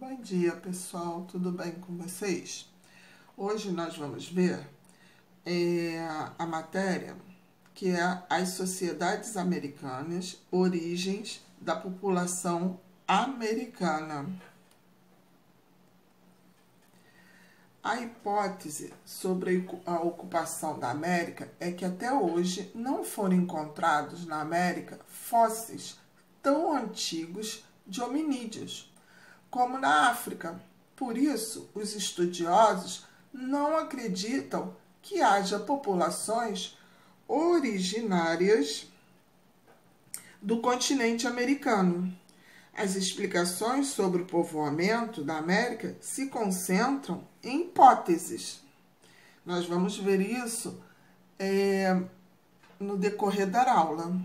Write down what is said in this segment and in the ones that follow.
Bom dia, pessoal, tudo bem com vocês? Hoje nós vamos ver a matéria que é as sociedades americanas, origens da população americana. A hipótese sobre a ocupação da América é que até hoje não foram encontrados na América fósseis tão antigos de hominídeos como na África. Por isso, os estudiosos não acreditam que haja populações originárias do continente americano. As explicações sobre o povoamento da América se concentram em hipóteses. Nós vamos ver isso no decorrer da aula.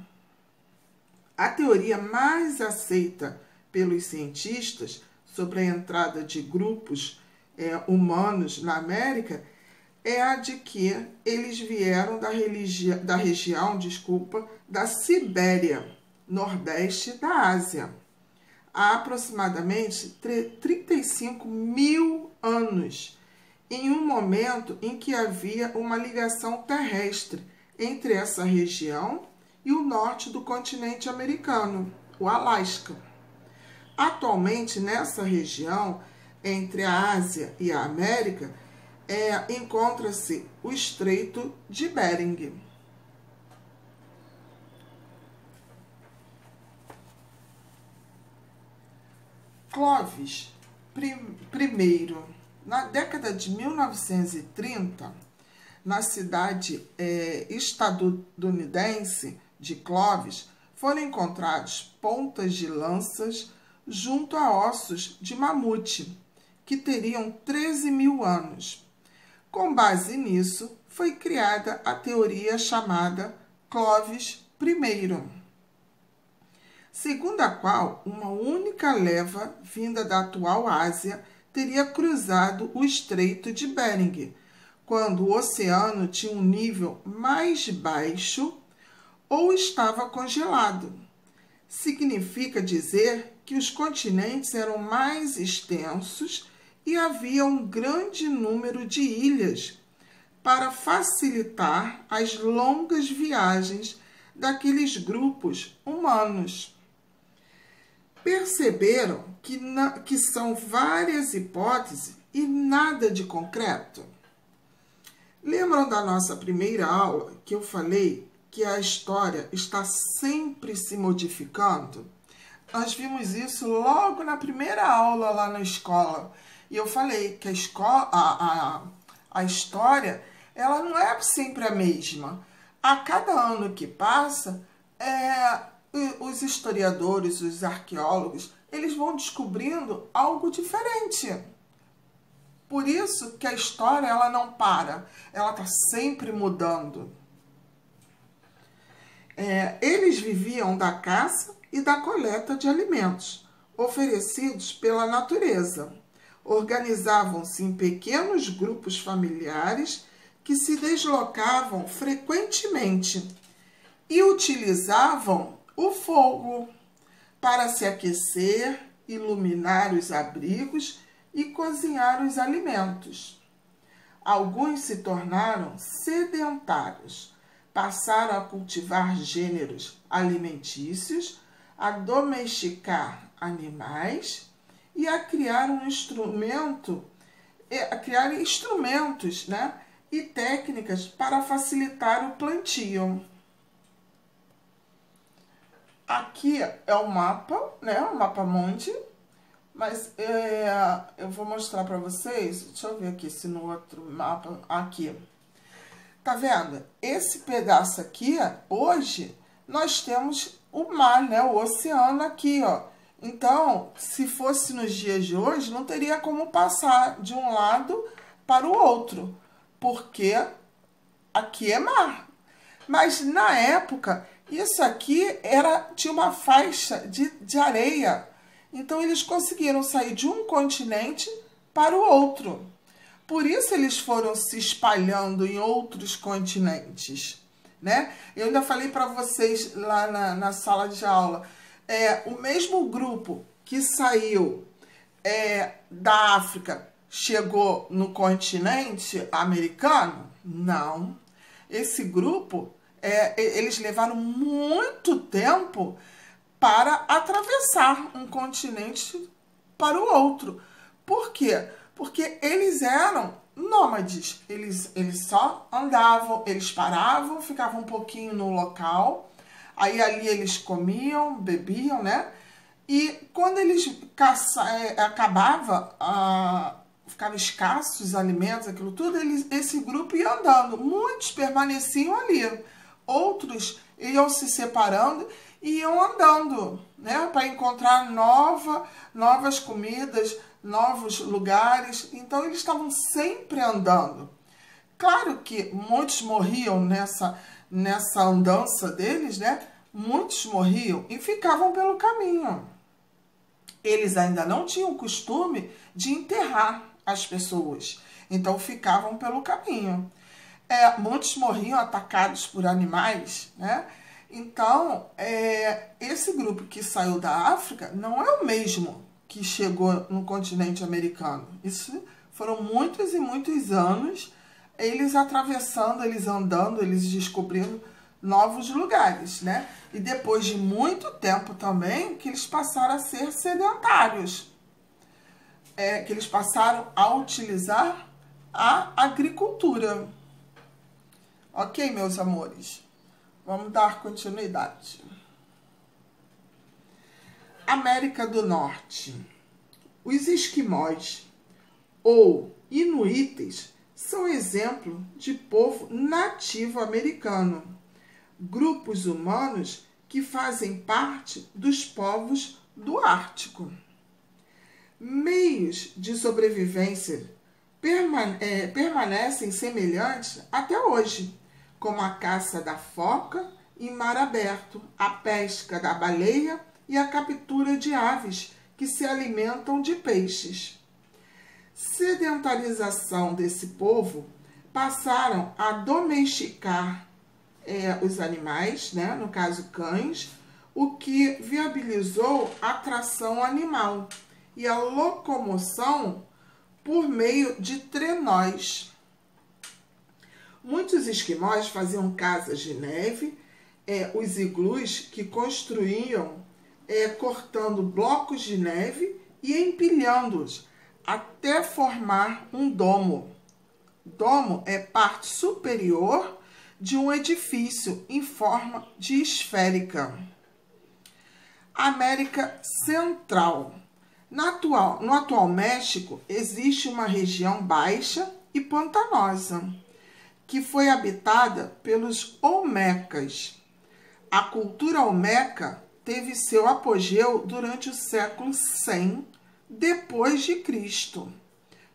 A teoria mais aceita pelos cientistas sobre a entrada de grupos humanos na América é a de que eles vieram da região da Sibéria, nordeste da Ásia, há aproximadamente 35 mil anos, em um momento em que havia uma ligação terrestre entre essa região e o norte do continente americano, o Alasca. Atualmente, nessa região, entre a Ásia e a América, encontra-se o Estreito de Bering. Clovis I, na década de 1930, na cidade estadunidense de Clovis, foram encontrados pontas de lanças junto a ossos de mamute, que teriam 13 mil anos. Com base nisso, foi criada a teoria chamada Clovis I, segundo a qual uma única leva vinda da atual Ásia teria cruzado o Estreito de Bering, quando o oceano tinha um nível mais baixo ou estava congelado. Significa dizer que os continentes eram mais extensos e havia um grande número de ilhas para facilitar as longas viagens daqueles grupos humanos. Perceberam que são várias hipóteses e nada de concreto? Lembram da nossa primeira aula que eu falei que a história está sempre se modificando? Nós vimos isso logo na primeira aula lá na escola. E eu falei que a história ela não é sempre a mesma. A cada ano que passa, os historiadores, os arqueólogos, eles vão descobrindo algo diferente. Por isso que a história ela não para, ela está sempre mudando. Eles viviam da caça e da coleta de alimentos, oferecidos pela natureza. Organizavam-se em pequenos grupos familiares que se deslocavam frequentemente e utilizavam o fogo para se aquecer, iluminar os abrigos e cozinhar os alimentos. Alguns se tornaram sedentários, passaram a cultivar gêneros alimentícios, a domesticar animais e a criar instrumentos, né, e técnicas para facilitar o plantio. Aqui é o mapa, né, o mapa mundi, mas eu vou mostrar para vocês, deixa eu ver aqui se no outro mapa, aqui. Tá vendo? Esse pedaço aqui, hoje, nós temos o mar, né? O oceano aqui, ó. Então, se fosse nos dias de hoje, não teria como passar de um lado para o outro, porque aqui é mar. Mas, na época, isso aqui tinha uma faixa de areia. Então, eles conseguiram sair de um continente para o outro. Por isso eles foram se espalhando em outros continentes, né? Eu ainda falei para vocês lá na sala de aula, o mesmo grupo que saiu da África chegou no continente americano? Não. Esse grupo, eles levaram muito tempo para atravessar um continente para o outro. Por quê? Porque eles eram nômades. Eles só andavam, eles paravam, ficavam um pouquinho no local, aí ali eles comiam, bebiam, né? E quando eles ficavam escassos os alimentos, aquilo tudo, esse grupo ia andando. Muitos permaneciam ali, outros iam se separando e iam andando, né, para encontrar novas comidas, novos lugares. Então eles estavam sempre andando. Claro que muitos morriam nessa andança deles, né? Muitos morriam e ficavam pelo caminho. Eles ainda não tinham o costume de enterrar as pessoas, então ficavam pelo caminho. Muitos morriam atacados por animais, né? Então, esse grupo que saiu da África não é o mesmo que chegou no continente americano. Isso foram muitos e muitos anos, eles atravessando, eles andando, eles descobrindo novos lugares, né? E depois de muito tempo também, que eles passaram a ser sedentários. Que eles passaram a utilizar a agricultura. Ok, meus amores? Vamos dar continuidade. América do Norte. Os esquimós, ou inuites, são exemplo de povo nativo americano. Grupos humanos que fazem parte dos povos do Ártico. Meios de sobrevivência permanecem semelhantes até hoje, como a caça da foca em mar aberto, a pesca da baleia e a captura de aves que se alimentam de peixes. Sedentarização desse povo, passaram a domesticar os animais, né, no caso cães, o que viabilizou a tração animal e a locomoção por meio de trenós. Muitos esquimós faziam casas de neve, os iglus que construíam cortando blocos de neve e empilhando-os até formar um domo. Domo é parte superior de um edifício em forma de esférica. América Central. No atual México, existe uma região baixa e pantanosa, que foi habitada pelos olmecas. A cultura olmeca teve seu apogeu durante o século 100 depois de Cristo,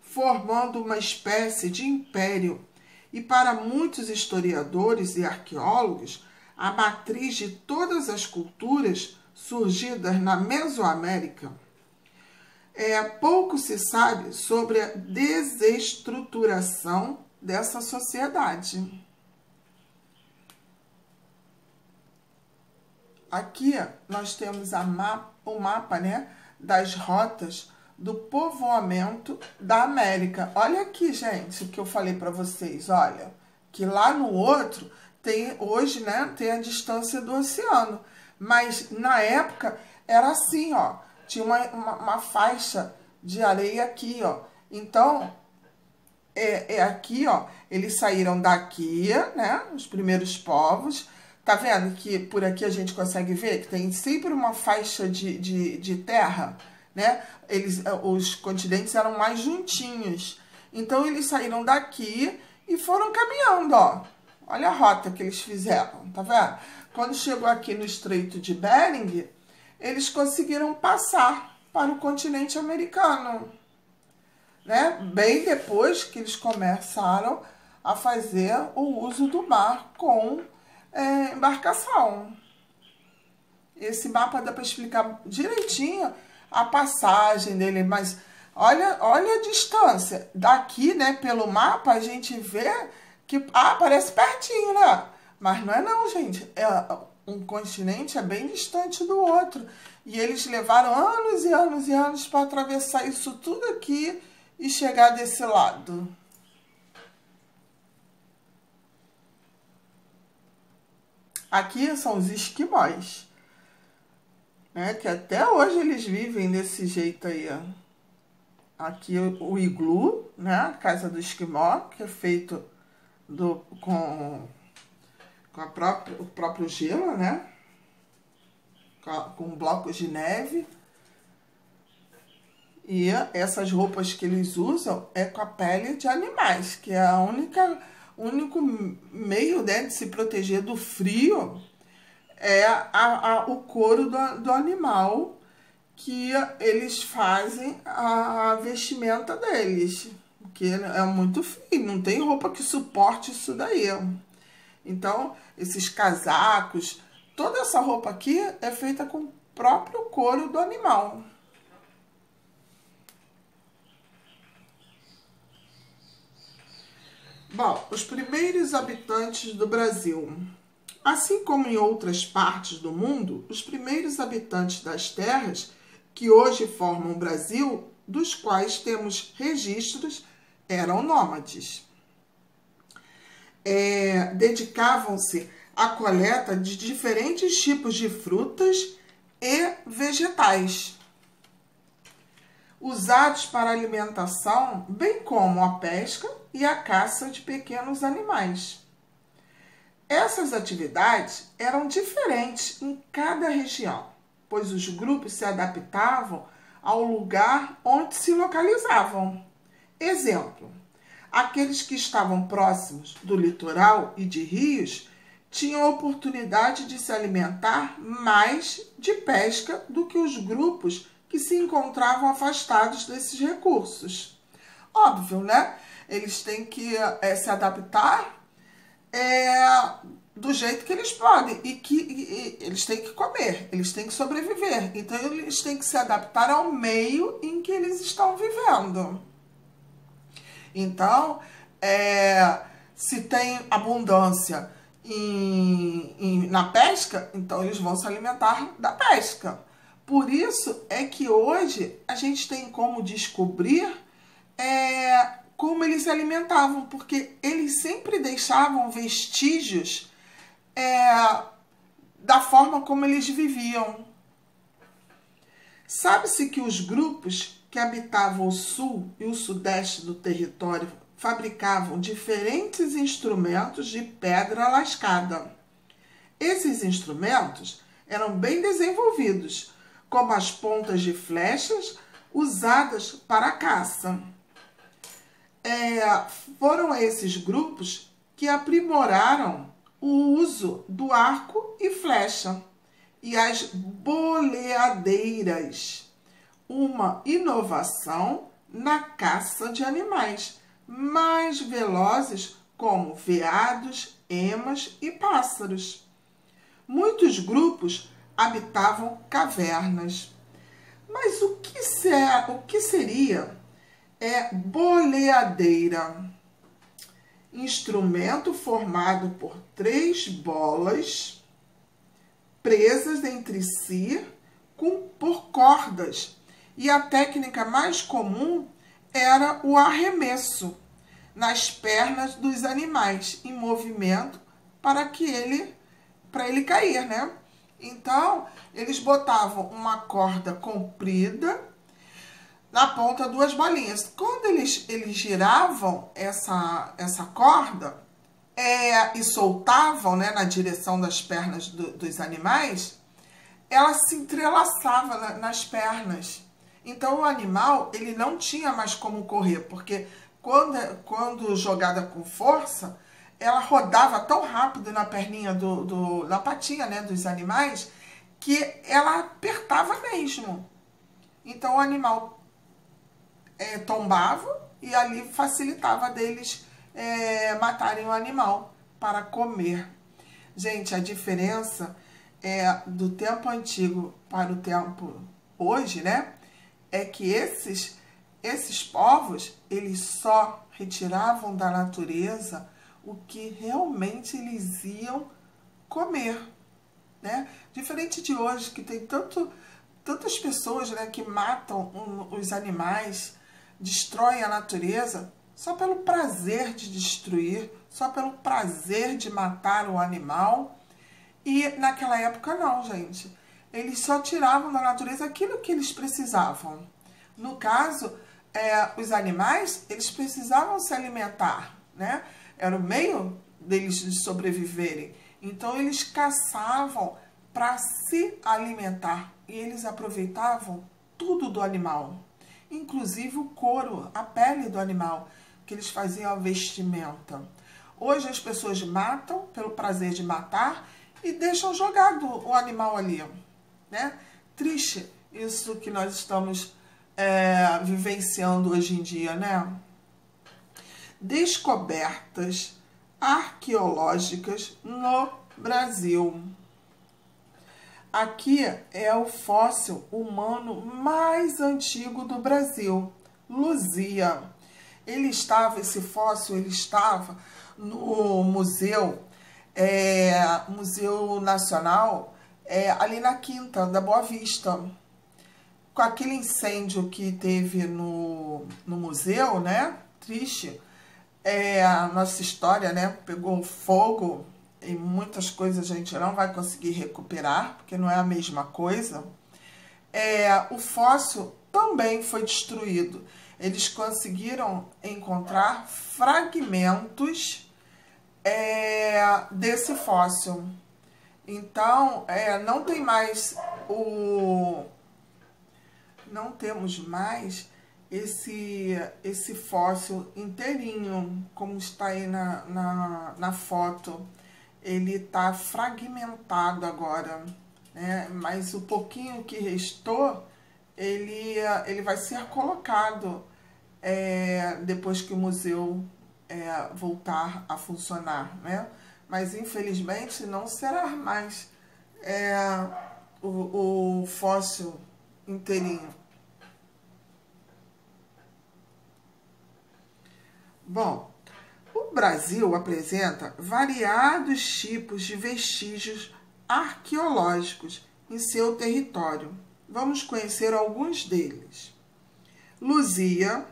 formando uma espécie de império, e para muitos historiadores e arqueólogos, a matriz de todas as culturas surgidas na Mesoamérica. Pouco se sabe sobre a desestruturação dessa sociedade. Aqui nós temos o mapa, né, das rotas do povoamento da América. Olha aqui, gente, o que eu falei para vocês. Olha, que lá no outro tem hoje, né, tem a distância do oceano. Mas na época era assim, ó. Tinha uma faixa de areia aqui, ó. Então, aqui, ó. Eles saíram daqui, né? Os primeiros povos. Tá vendo que por aqui a gente consegue ver que tem sempre uma faixa de terra, né? Os continentes eram mais juntinhos. Então, eles saíram daqui e foram caminhando, ó. Olha a rota que eles fizeram, tá vendo? Quando chegou aqui no Estreito de Bering, eles conseguiram passar para o continente americano, né? Bem depois que eles começaram a fazer o uso do mar com embarcação. Esse mapa dá para explicar direitinho a passagem dele, mas olha a distância. Daqui, né, pelo mapa, a gente vê que parece pertinho, né? Mas não é não, gente. um continente é bem distante do outro. E eles levaram anos e anos e anos para atravessar isso tudo aqui e chegar desse lado. Aqui são os esquimós, né? Que até hoje eles vivem desse jeito aí, ó. Aqui o iglu, né? A casa do esquimó, que é feito com o próprio gelo, né? Com blocos de neve. E essas roupas que eles usam é com a pele de animais, que é o único meio, né, de se proteger do frio é o couro do animal, que eles fazem a vestimenta deles, que é muito frio, não tem roupa que suporte isso daí. Então, esses casacos, toda essa roupa aqui é feita com o próprio couro do animal. Bom, os primeiros habitantes do Brasil. Assim como em outras partes do mundo, os primeiros habitantes das terras que hoje formam o Brasil, dos quais temos registros, eram nômades. Dedicavam-se à coleta de diferentes tipos de frutas e vegetais, usados para alimentação, bem como a pesca e a caça de pequenos animais. Essas atividades eram diferentes em cada região, pois os grupos se adaptavam ao lugar onde se localizavam. Exemplo, aqueles que estavam próximos do litoral e de rios tinham a oportunidade de se alimentar mais de pesca do que os grupos que se encontravam afastados desses recursos. Óbvio, né? Eles têm que se adaptar do jeito que eles podem e eles têm que comer, eles têm que sobreviver. Então, eles têm que se adaptar ao meio em que eles estão vivendo. Então, se tem abundância na pesca, então eles vão se alimentar da pesca. Por isso é que hoje a gente tem como descobrir como eles se alimentavam, porque eles sempre deixavam vestígios da forma como eles viviam. Sabe-se que os grupos que habitavam o sul e o sudeste do território fabricavam diferentes instrumentos de pedra lascada. Esses instrumentos eram bem desenvolvidos, como as pontas de flechas usadas para a caça. Foram esses grupos que aprimoraram o uso do arco e flecha e as boleadeiras, uma inovação na caça de animais mais velozes como veados, emas e pássaros. Muitos grupos habitavam cavernas. Mas o que seria boleadeira? Instrumento formado por 3 bolas presas entre si por cordas. E a técnica mais comum era o arremesso nas pernas dos animais em movimento para ele cair, né? Então, eles botavam uma corda comprida na ponta 2 bolinhas. Quando eles giravam essa corda e soltavam, né, na direção das pernas dos animais, ela se entrelaçava nas pernas. Então, o animal ele não tinha mais como correr, porque quando jogada com força, ela rodava tão rápido na perninha na patinha, né, dos animais, que ela apertava mesmo. Então, o animal tombava e ali facilitava deles matarem o animal para comer. Gente, a diferença do tempo antigo para o tempo hoje, né, é que esses povos, eles só retiravam da natureza o que realmente eles iam comer. né? Diferente de hoje, que tem tantas pessoas, né, que matam os animais, destroem a natureza, só pelo prazer de destruir, só pelo prazer de matar o animal. E naquela época não, gente. Eles só tiravam da natureza aquilo que eles precisavam. No caso, os animais, eles precisavam se alimentar, né? Era o meio deles de sobreviverem. Então, eles caçavam para se alimentar. E eles aproveitavam tudo do animal. Inclusive o couro, a pele do animal, que eles faziam a vestimenta. Hoje as pessoas matam pelo prazer de matar e deixam jogado o animal ali, né? Triste isso que nós estamos vivenciando hoje em dia, né? Descobertas arqueológicas no Brasil. Aqui é o fóssil humano mais antigo do Brasil, Luzia. Esse fóssil estava no Museu Nacional, ali na Quinta da Boa Vista. Com aquele incêndio que teve no museu, né? Triste. A nossa história, né? Pegou fogo e muitas coisas a gente não vai conseguir recuperar, porque não é a mesma coisa. O fóssil também foi destruído. Eles conseguiram encontrar fragmentos desse fóssil. Então, não temos mais esse fóssil inteirinho, como está aí na foto. Ele está fragmentado agora, né? Mas o pouquinho que restou, ele vai ser colocado depois que o museu voltar a funcionar, né? Mas infelizmente não será mais o fóssil inteirinho. Bom, o Brasil apresenta variados tipos de vestígios arqueológicos em seu território. Vamos conhecer alguns deles. Luzia,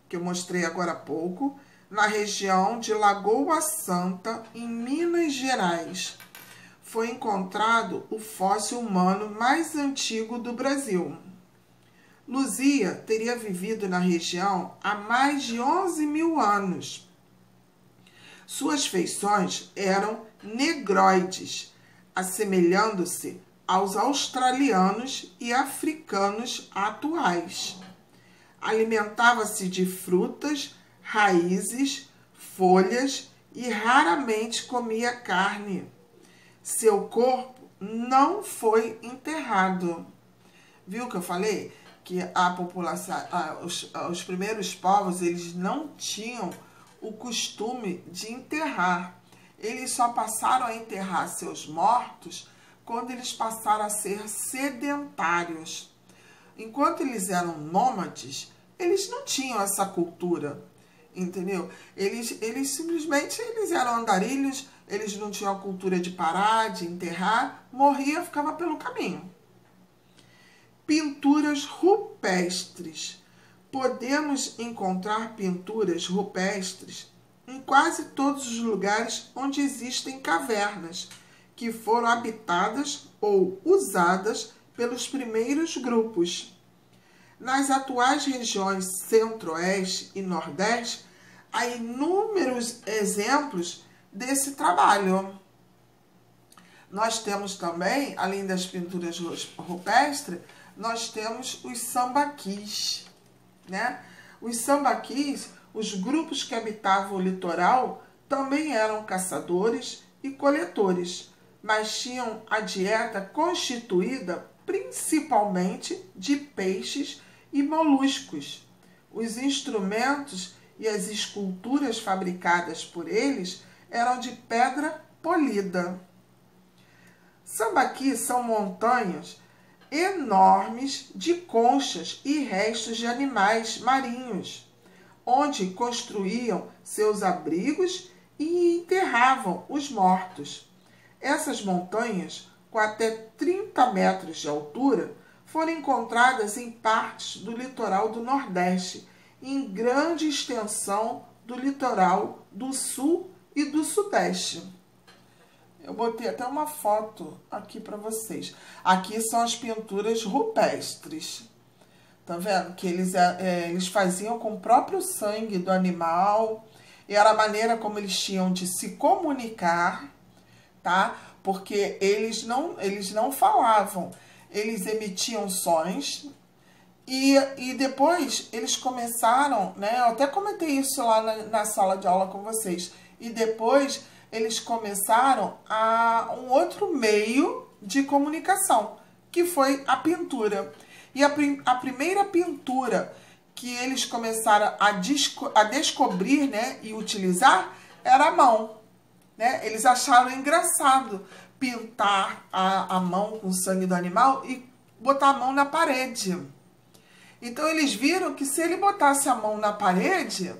que eu mostrei agora há pouco, na região de Lagoa Santa, em Minas Gerais. Foi encontrado o fóssil humano mais antigo do Brasil. Luzia teria vivido na região há mais de 11.000 anos. Suas feições eram negroides, assemelhando-se aos australianos e africanos atuais. Alimentava-se de frutas, raízes, folhas e raramente comia carne. Seu corpo não foi enterrado. Viu que eu falei? Que a população, os primeiros povos, eles não tinham o costume de enterrar. Eles só passaram a enterrar seus mortos quando eles passaram a ser sedentários. Enquanto eles eram nômades, eles não tinham essa cultura, entendeu? Eles simplesmente eram andarilhos, eles não tinham a cultura de parar, de enterrar, morria, ficava pelo caminho. Pinturas rupestres. Podemos encontrar pinturas rupestres em quase todos os lugares onde existem cavernas, que foram habitadas ou usadas pelos primeiros grupos. Nas atuais regiões Centro-Oeste e Nordeste, há inúmeros exemplos desse trabalho. Nós temos também, além das pinturas rupestres, nós temos os sambaquis, né? Os sambaquis, os grupos que habitavam o litoral, também eram caçadores e coletores, mas tinham a dieta constituída principalmente de peixes e moluscos. Os instrumentos e as esculturas fabricadas por eles eram de pedra polida. Sambaquis são montanhas enormes de conchas e restos de animais marinhos, onde construíam seus abrigos e enterravam os mortos. Essas montanhas com até 30 metros de altura, foram encontradas em partes do litoral do Nordeste, em grande extensão do litoral do Sul e do Sudeste. Eu botei até uma foto aqui para vocês. Aqui são as pinturas rupestres. Tá vendo? Que eles faziam com o próprio sangue do animal. E era a maneira como eles tinham de se comunicar, tá? Porque eles não falavam. Eles emitiam sons. E depois eles começaram, né? Eu até comentei isso lá na sala de aula com vocês. E depois eles começaram um outro meio de comunicação, que foi a pintura. E a primeira pintura que eles começaram a descobrir, né, e utilizar era a mão. Né? Eles acharam engraçado pintar a mão com o sangue do animal e botar a mão na parede. Então eles viram que se ele botasse a mão na parede,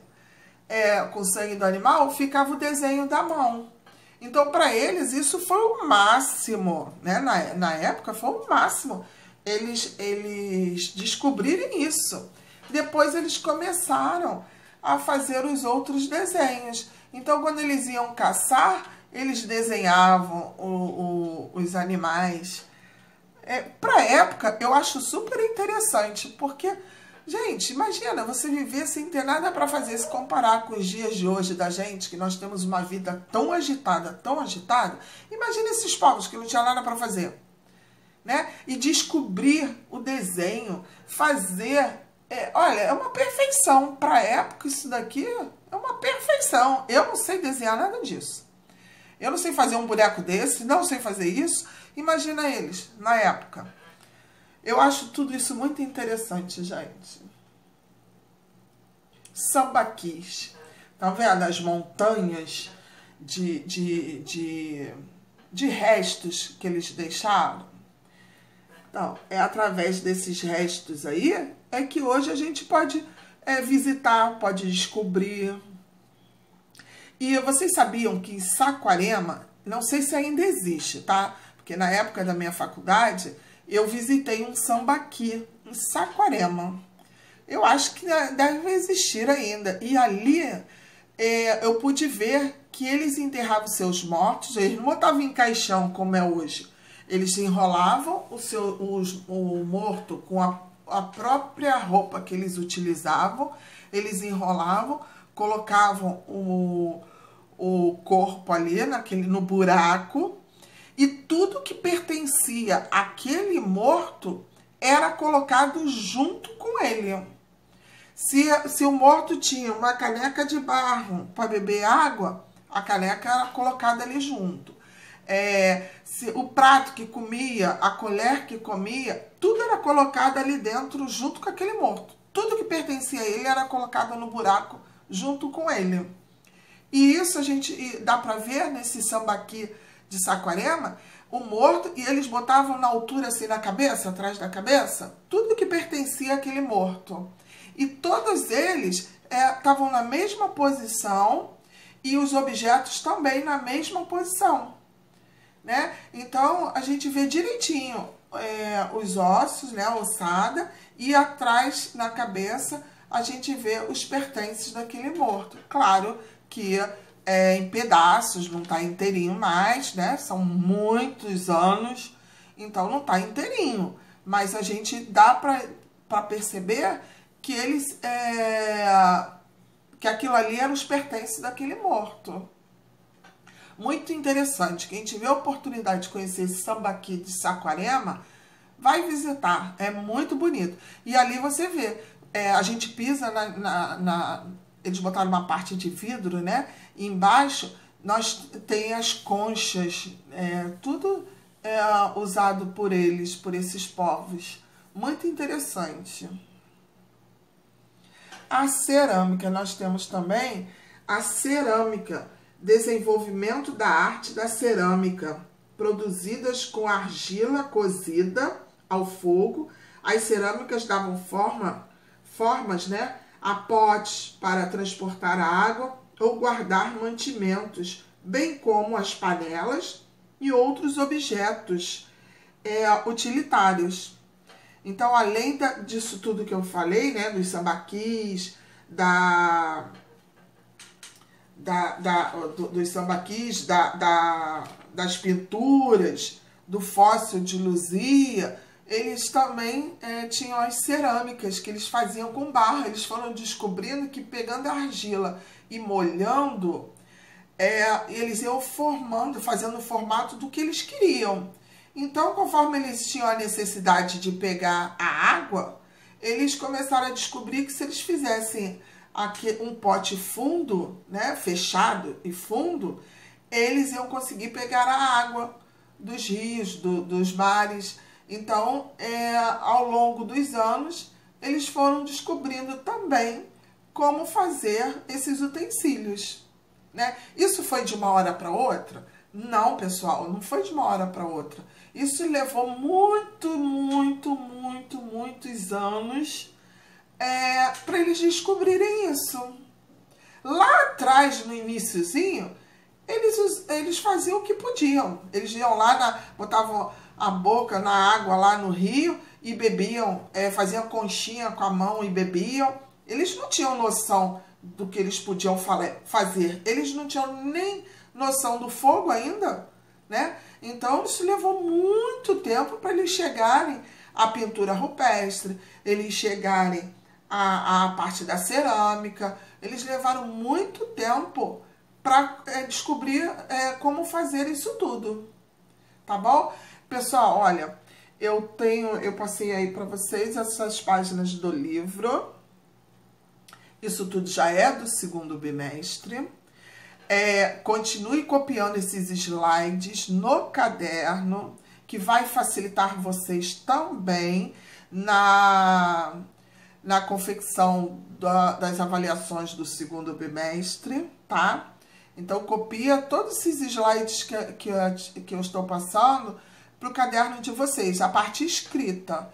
com o sangue do animal, ficava o desenho da mão. Então, para eles, isso foi o máximo, né? Na época, foi o máximo eles descobrirem isso. Depois, eles começaram a fazer os outros desenhos. Então, quando eles iam caçar, eles desenhavam os animais. Para a época, eu acho super interessante, porque... Gente, imagina você viver sem ter nada para fazer, se comparar com os dias de hoje da gente, que nós temos uma vida tão agitada, tão agitada. Imagina esses povos que não tinham nada para fazer, né? E descobrir o desenho, fazer... olha, é uma perfeição. Para a época, isso daqui é uma perfeição. Eu não sei desenhar nada disso. Eu não sei fazer um boneco desse, não sei fazer isso. Imagina eles, na época. Eu acho tudo isso muito interessante, gente. Sambaquis. Tá vendo as montanhas de restos que eles deixaram? Então, é através desses restos aí que hoje a gente pode visitar, pode descobrir. E vocês sabiam que em Saquarema, não sei se ainda existe, tá? Porque na época da minha faculdade... eu visitei um sambaqui em Saquarema. Eu acho que deve existir ainda. E ali eu pude ver que eles enterravam seus mortos. Eles não botavam em caixão como é hoje. Eles enrolavam o morto com a própria roupa que eles utilizavam. Eles enrolavam, colocavam o corpo ali no buraco. E tudo que pertencia àquele morto era colocado junto com ele. Se o morto tinha uma caneca de barro para beber água, a caneca era colocada ali junto. Se o prato que comia, a colher que comia, tudo era colocado ali dentro junto com aquele morto. Tudo que pertencia a ele era colocado no buraco junto com ele. E isso a gente dá para ver nesse sambaqui de Saquarema, o morto, e eles botavam na altura assim na cabeça, atrás da cabeça, tudo que pertencia àquele morto. E todos eles estavam na mesma posição e os objetos também na mesma posição, né? Então, a gente vê direitinho os ossos, né, a ossada, e atrás, na cabeça, a gente vê os pertences daquele morto. Claro que em pedaços, não está inteirinho mais, né? São muitos anos, então não está inteirinho. Mas a gente dá para perceber que que aquilo ali eram os pertences daquele morto. Muito interessante. Quem tiver a oportunidade de conhecer esse sambaqui de Saquarema, vai visitar. É muito bonito. E ali você vê, a gente pisa eles botaram uma parte de vidro, né? E embaixo tem as conchas, tudo usado por eles, por esses povos. Muito interessante. A cerâmica, nós temos também a cerâmica, desenvolvimento da arte da cerâmica, produzidas com argila cozida ao fogo. As cerâmicas davam formas, né, a potes para transportar a água ou guardar mantimentos, bem como as panelas e outros objetos utilitários. Então, além disso tudo que eu falei, né, dos sambaquis, dos sambaquis, das pinturas, do fóssil de Luzia, eles também tinham as cerâmicas que eles faziam com barra. Eles foram descobrindo que pegando a argila e molhando, eles iam formando, fazendo o formato do que eles queriam. Então, conforme eles tinham a necessidade de pegar a água, eles começaram a descobrir que se eles fizessem aqui um pote fundo, né, fechado e fundo, eles iam conseguir pegar a água dos rios, dos mares. Então, ao longo dos anos, eles foram descobrindo também como fazer esses utensílios, né? Isso foi de uma hora para outra? Não, pessoal, não foi de uma hora para outra. Isso levou muitos anos para eles descobrirem isso. Lá atrás, no iniciozinho, eles faziam o que podiam. Eles iam lá, botavam a boca na água lá no rio e bebiam, faziam conchinha com a mão e bebiam. Eles não tinham noção do que eles podiam fazer. Eles não tinham nem noção do fogo ainda, né? Então, isso levou muito tempo para eles chegarem à pintura rupestre, eles chegarem à parte da cerâmica. Eles levaram muito tempo para descobrir como fazer isso tudo, tá bom? Pessoal, olha, eu passei aí para vocês essas páginas do livro. Isso tudo já é do segundo bimestre. Continue copiando esses slides no caderno, que vai facilitar vocês também na confecção das avaliações do segundo bimestre, tá? Então, copia todos esses slides que eu estou passando para o caderno de vocês, a parte escrita.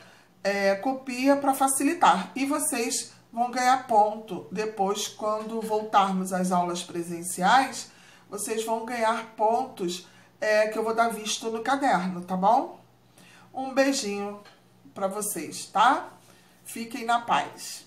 Copia para facilitar. E vocês vão ganhar ponto depois, quando voltarmos às aulas presenciais, vocês vão ganhar pontos que eu vou dar visto no caderno, tá bom? Um beijinho para vocês, tá? Fiquem na paz.